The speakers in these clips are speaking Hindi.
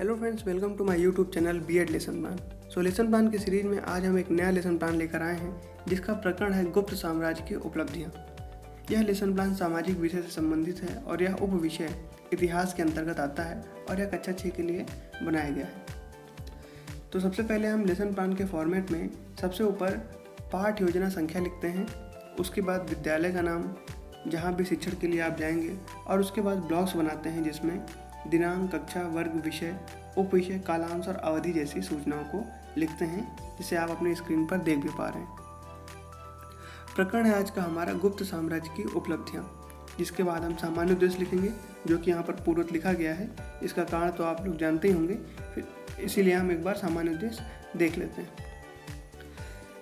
Hello friends, welcome to my YouTube channel BEd lesson plan. Lesson plan की सीरीज में आज हम एक नया लेसन प्लान लेकर आए हैं जिसका प्रकरण है गुप्त साम्राज्य की उपलब्धियां। यह लेसन प्लान सामाजिक विषय से संबंधित है और यह उप विषय इतिहास के अंतर्गत आता है और यह कक्षा 6 के लिए बनाया गया है। तो सबसे पहले हम लेसन प्लान के फॉर्मेट में सबसे ऊपर पाठ योजना संख्या लिखते हैं, उसके बाद विद्यालय का नाम जहाँ भी शिक्षण के लिए आप जाएंगे, और उसके बाद ब्लॉक्स बनाते हैं जिसमें दिनांक, कक्षा, वर्ग, विषय, उप विषय, कालांश और अवधि जैसी सूचनाओं को लिखते हैं, जिसे आप अपनी स्क्रीन पर देख भी पा रहे हैं। प्रकरण है आज का हमारा गुप्त साम्राज्य की उपलब्धियां, जिसके बाद हम सामान्य उद्देश्य लिखेंगे जो कि यहाँ पर पूर्वत लिखा गया है। इसका कारण तो आप लोग जानते ही होंगे, फिर इसीलिए हम एक बार सामान्य उद्देश्य देख लेते हैं।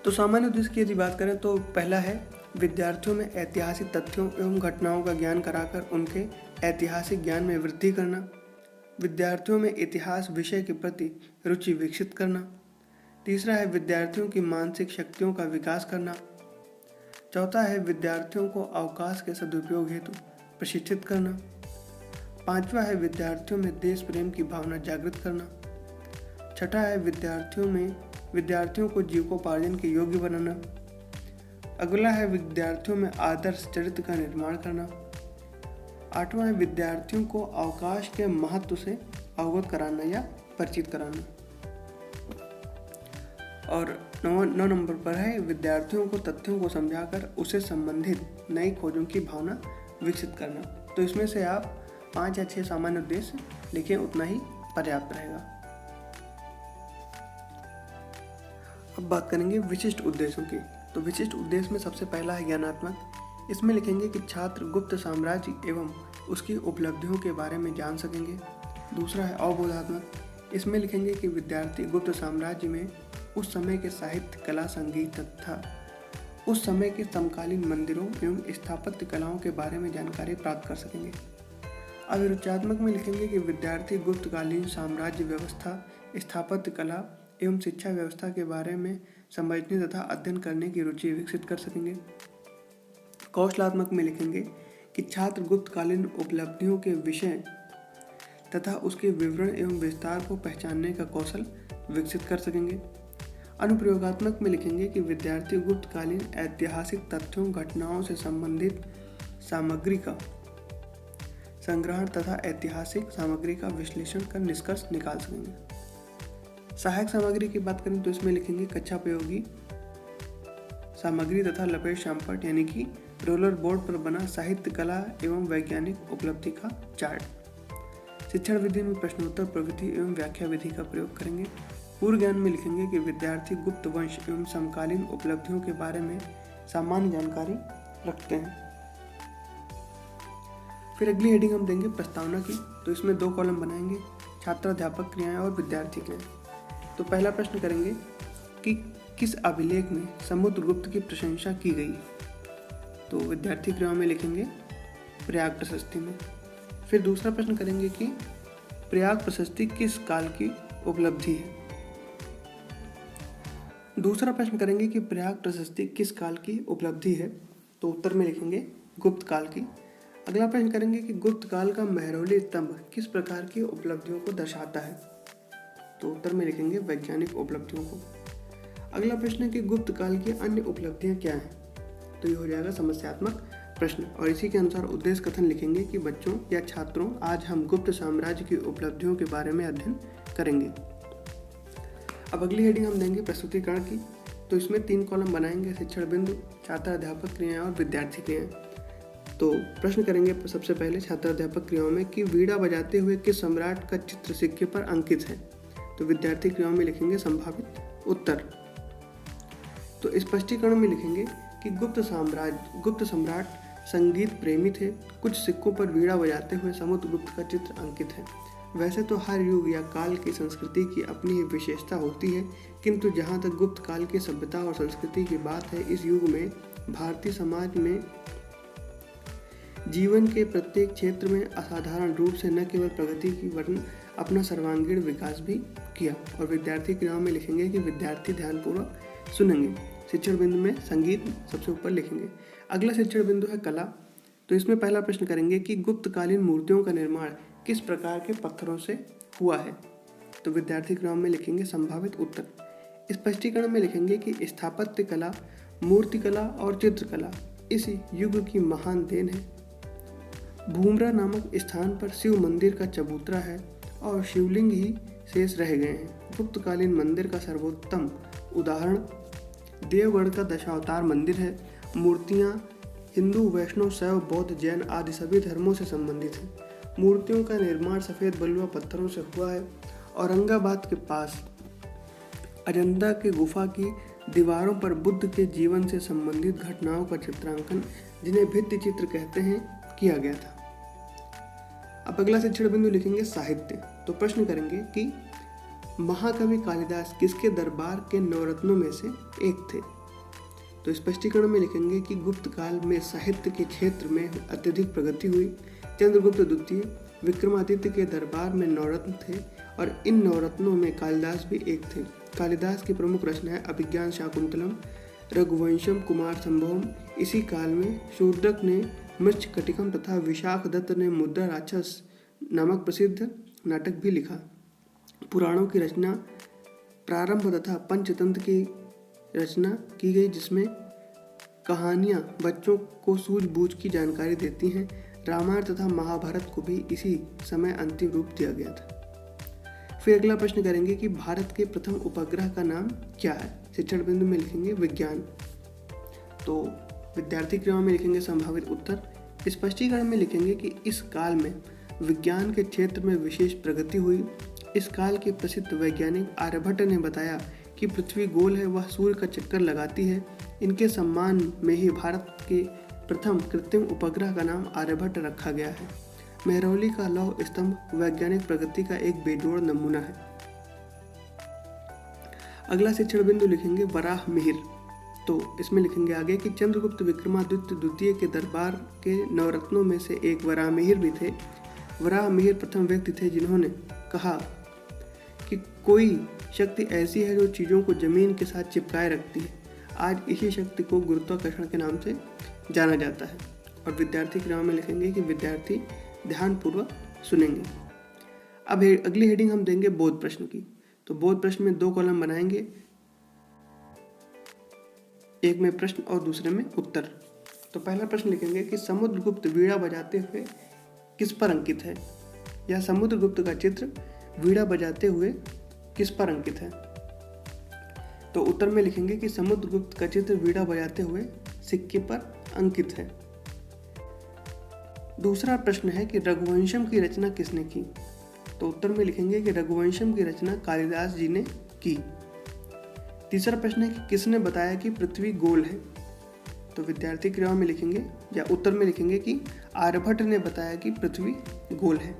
तो सामान्य उद्देश्य की यदि बात करें तो पहला है विद्यार्थियों में ऐतिहासिक तथ्यों एवं घटनाओं का ज्ञान कराकर उनके ऐतिहासिक ज्ञान में वृद्धि करना, विद्यार्थियों में इतिहास विषय के प्रति रुचि विकसित करना। तीसरा है विद्यार्थियों की मानसिक शक्तियों का विकास करना। चौथा है विद्यार्थियों को अवकाश के सदुपयोग हेतु प्रशिक्षित करना। पांचवा है विद्यार्थियों में देश प्रेम की भावना जागृत करना। छठा है विद्यार्थियों को जीविकोपार्जन के योग्य बनाना। अगला है विद्यार्थियों में आदर्श चरित्र का निर्माण करना। आठवां है विद्यार्थियों को अवकाश के महत्व से अवगत कराना या परिचित कराना। और 9 नंबर पर है विद्यार्थियों को तथ्यों को समझाकर उसे संबंधित नई खोजों की भावना विकसित करना। तो इसमें से आप 5 या 6 सामान्य उद्देश्य लिखें, उतना ही पर्याप्त रहेगा। अब बात करेंगे विशिष्ट उद्देश्यों की। तो विशिष्ट उद्देश्य में सबसे पहला है ज्ञानात्मक। इसमें लिखेंगे कि छात्र गुप्त साम्राज्य एवं उसकी उपलब्धियों के बारे में जान सकेंगे। दूसरा है अवबोधात्मक। इसमें लिखेंगे कि विद्यार्थी गुप्त साम्राज्य में उस समय के साहित्य, कला, संगीत तथा उस समय के समकालीन मंदिरों एवं स्थापत्य कलाओं के बारे में जानकारी प्राप्त कर सकेंगे। अभिरुचात्मक में लिखेंगे कि विद्यार्थी गुप्तकालीन साम्राज्य व्यवस्था, स्थापत्य कला एवं शिक्षा व्यवस्था के बारे में समझने तथा अध्ययन करने की रुचि विकसित कर सकेंगे। कौशलात्मक में लिखेंगे कि छात्र गुप्तकालीन उपलब्धियों के विषय तथा उसके विवरण एवं विस्तार को पहचानने का कौशल विकसित कर सकेंगे। अनुप्रयोगात्मक में लिखेंगे कि विद्यार्थी गुप्तकालीन ऐतिहासिक तथ्यों, घटनाओं से संबंधित सामग्री का संग्रहण तथा ऐतिहासिक सामग्री का विश्लेषण कर निष्कर्ष निकाल सकेंगे। सहायक सामग्री की बात करें तो इसमें लिखेंगे कक्षापयोगी सामग्री तथा लपेट शामपट यानी कि रोलर बोर्ड पर बना साहित्य, कला एवं वैज्ञानिक उपलब्धि का चार्ट। शिक्षण विधि में प्रश्नोत्तर, प्रवृत्ति एवं व्याख्या विधि का प्रयोग करेंगे। पूर्व ज्ञान में लिखेंगे कि विद्यार्थी गुप्त वंश एवं समकालीन उपलब्धियों के बारे में सामान्य जानकारी रखते हैं। फिर अगली हेडिंग हम देंगे प्रस्तावना की। तो इसमें 2 कॉलम बनाएंगे, छात्र अध्यापक क्रियाएं और विद्यार्थी क्रियाएं। तो पहला प्रश्न करेंगे कि किस अभिलेख में समुद्रगुप्त की प्रशंसा की गई। तो विद्यार्थी क्रियाओं में लिखेंगे प्रयाग प्रशस्ति में। फिर दूसरा प्रश्न करेंगे कि प्रयाग प्रशस्ति किस काल की उपलब्धि है। दूसरा प्रश्न करेंगे कि प्रयाग प्रशस्ति किस काल की उपलब्धि है। तो उत्तर में लिखेंगे गुप्त काल की। अगला प्रश्न करेंगे कि गुप्त काल का मेहरौली स्तंभ किस प्रकार की उपलब्धियों को दर्शाता है। तो उत्तर में लिखेंगे वैज्ञानिक उपलब्धियों को। अगला प्रश्न है कि गुप्त काल की अन्य उपलब्धियां क्या हैं। तो ये हो जाएगा समस्यात्मक प्रश्न, और इसी के अनुसार उद्देश्य कथन लिखेंगे कि बच्चों या छात्रों, आज हम गुप्त साम्राज्य की उपलब्धियों के बारे में अध्ययन करेंगे। अब अगली हेडिंग हम देंगे प्रस्तुतिकरण की। तो इसमें 3 कॉलम बनाएंगे, शिक्षण बिंदु, छात्र अध्यापक क्रियाएं और विद्यार्थी क्रियाएं। तो प्रश्न करेंगे सबसे पहले छात्र अध्यापक क्रियाओं में कि वीणा बजाते हुए किस सम्राट का चित्र सिक्के पर अंकित है। तो विद्यार्थी क्रियाओं में लिखेंगे संभावित उत्तर। तो स्पष्टीकरण में लिखेंगे कि गुप्त सम्राट संगीत प्रेमी थे। कुछ सिक्कों पर वीणा बजाते हुए समुद्रगुप्त का चित्र अंकित है। वैसे तो हर युग या काल की संस्कृति की अपनी ही विशेषता होती है, किंतु जहाँ तक गुप्त काल की सभ्यता और संस्कृति की बात है, इस युग में भारतीय समाज में जीवन के प्रत्येक क्षेत्र में असाधारण रूप से न केवल प्रगति की वरन अपना सर्वांगीण विकास भी किया। और विद्यार्थी क्रियाओं में लिखेंगे कि विद्यार्थी ध्यानपूर्वक सुनेंगे। शिक्षण बिंदु में संगीत सबसे ऊपर लिखेंगे। अगला शिक्षण बिंदु है कला। तो इसमें पहला प्रश्न करेंगे कि गुप्तकालीन मूर्तियों का निर्माण किस प्रकार के पत्थरों से हुआ है। तो विद्यार्थी क्रम में लिखेंगे संभावित उत्तर। स्पष्टीकरण में लिखेंगे कि स्थापत्य कला, मूर्तिकला और चित्रकला इस युग की महान देन है। भूमरा नामक स्थान पर शिव मंदिर का चबूतरा है और शिवलिंग ही शेष रह गए हैं। गुप्तकालीन मंदिर का सर्वोत्तम उदाहरण देवगढ़ का दशावतार मंदिर है। मूर्तियाँ हिंदू, वैष्णव, शैव, बौद्ध, जैन आदि सभी धर्मों से संबंधित हैं। मूर्तियों का निर्माण सफ़ेद बलुआ पत्थरों से हुआ है। औरंगाबाद के पास अजंता के गुफा की दीवारों पर बुद्ध के जीवन से संबंधित घटनाओं का चित्रांकन, जिन्हें भित्ति चित्र कहते हैं, किया गया था। अब अगला शिक्षण बिंदु लिखेंगे साहित्य। तो प्रश्न करेंगे कि महाकवि कालिदास किसके दरबार के नवरत्नों में से एक थे। तो स्पष्टीकरण में लिखेंगे कि गुप्त काल में साहित्य के क्षेत्र में अत्यधिक प्रगति हुई। चंद्रगुप्त द्वितीय विक्रमादित्य के दरबार में नवरत्न थे और इन नवरत्नों में कालिदास भी एक थे। कालिदास की प्रमुख रचनाएं अभिज्ञान शाकुंतलम, रघुवंशम, कुमार संभवम। इसी काल में शूद्रक ने मृच्छकटिकम तथा विशाख दत्त ने मुद्रा राक्षस नामक प्रसिद्ध नाटक भी लिखा। पुराणों की रचना प्रारंभ तथा पंचतंत्र की रचना की गई, जिसमें कहानियाँ बच्चों को सूझबूझ की जानकारी देती हैं। रामायण तथा महाभारत को भी इसी समय अंतिम रूप दिया गया था। फिर अगला प्रश्न करेंगे कि भारत के प्रथम उपग्रह का नाम क्या है। शिक्षण बिंदु में लिखेंगे विज्ञान। तो विद्यार्थी क्रम में लिखेंगे संभावित उत्तर। स्पष्टीकरण में लिखेंगे कि इस काल में विज्ञान के क्षेत्र में विशेष प्रगति हुई। इस काल के प्रसिद्ध वैज्ञानिक आर्यभट्ट ने बताया कि पृथ्वी गोल है, वह सूर्य का चक्कर लगाती है। इनके सम्मान में ही भारत के प्रथम कृत्रिम उपग्रह का नाम आर्यभट्ट रखा गया है। मेहरौली का लौह स्तंभ वैज्ञानिक प्रगति का एक बेजोड़ नमूना है। अगला शिक्षण बिंदु लिखेंगे वराह मिहिर। तो इसमें लिखेंगे आगे कि चंद्रगुप्त विक्रमादित्य द्वितीय के दरबार के नवरत्नों में से एक वराह मिहिर भी थे। वराह मिहिर प्रथम व्यक्ति थे जिन्होंने कहा कि कोई शक्ति ऐसी है जो चीज़ों को जमीन के साथ चिपकाए रखती है। आज इसी शक्ति को गुरुत्वाकर्षण के नाम से जाना जाता है। और विद्यार्थी के नाम में लिखेंगे कि विद्यार्थी ध्यानपूर्वक सुनेंगे। अब अगली हेडिंग हम देंगे बोध प्रश्न की। तो बोध प्रश्न में 2 कॉलम बनाएंगे, एक में प्रश्न और दूसरे में उत्तर। तो पहला प्रश्न लिखेंगे कि समुद्रगुप्त वीणा बजाते हुए किस पर अंकित है, या समुद्रगुप्त का चित्र वीणा बजाते हुए किस पर अंकित है। तो उत्तर में लिखेंगे कि समुद्रगुप्त का चित्र वीणा बजाते हुए सिक्के पर अंकित है। दूसरा प्रश्न है कि रघुवंशम की रचना किसने की। तो उत्तर में लिखेंगे कि रघुवंशम की रचना कालिदास जी ने की। तीसरा प्रश्न है कि किसने बताया कि पृथ्वी गोल है। तो विद्यार्थी क्रिया में लिखेंगे या उत्तर में लिखेंगे कि आर्यभट्ट ने बताया कि पृथ्वी गोल है।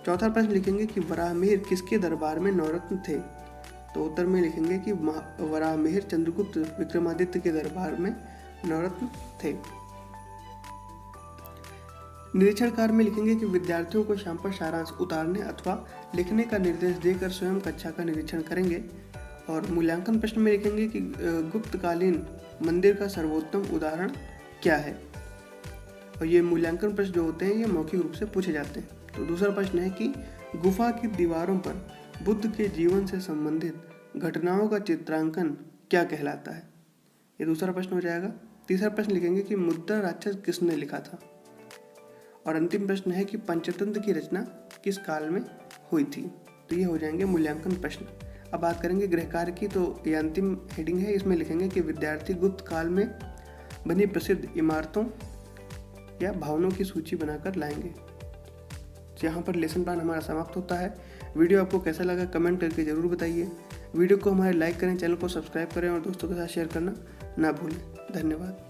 चौथा प्रश्न लिखेंगे कि वराहमिहिर किसके दरबार में नवरत्न थे। तो उत्तर में लिखेंगे कि वराहमिहिर चंद्रगुप्त विक्रमादित्य के दरबार में नवरत्न थे। निरीक्षण कार्य में लिखेंगे कि विद्यार्थियों को शाम पर सारांश उतारने अथवा लिखने का निर्देश देकर स्वयं कक्षा का निरीक्षण करेंगे। और मूल्यांकन प्रश्न में लिखेंगे कि गुप्तकालीन मंदिर का सर्वोत्तम उदाहरण क्या है। और ये मूल्यांकन प्रश्न जो होते हैं ये मौखिक रूप से पूछे जाते हैं। तो दूसरा प्रश्न है कि गुफा की दीवारों पर बुद्ध के जीवन से संबंधित घटनाओं का चित्रांकन क्या कहलाता है। ये दूसरा प्रश्न हो जाएगा। तीसरा प्रश्न लिखेंगे कि मुद्रा राक्षस किसने लिखा था। और अंतिम प्रश्न है कि पंचतंत्र की रचना किस काल में हुई थी। तो ये हो जाएंगे मूल्यांकन प्रश्न। अब बात करेंगे गृह कार्य की। तो ये अंतिम हेडिंग है, इसमें लिखेंगे कि विद्यार्थी गुप्त काल में बनी प्रसिद्ध इमारतों या भवनों की सूची बनाकर लाएंगे। यहाँ पर लेसन प्लान हमारा समाप्त होता है। वीडियो आपको कैसा लगा कमेंट करके ज़रूर बताइए। वीडियो को हमारे लाइक करें, चैनल को सब्सक्राइब करें और दोस्तों के साथ शेयर करना ना भूलें। धन्यवाद।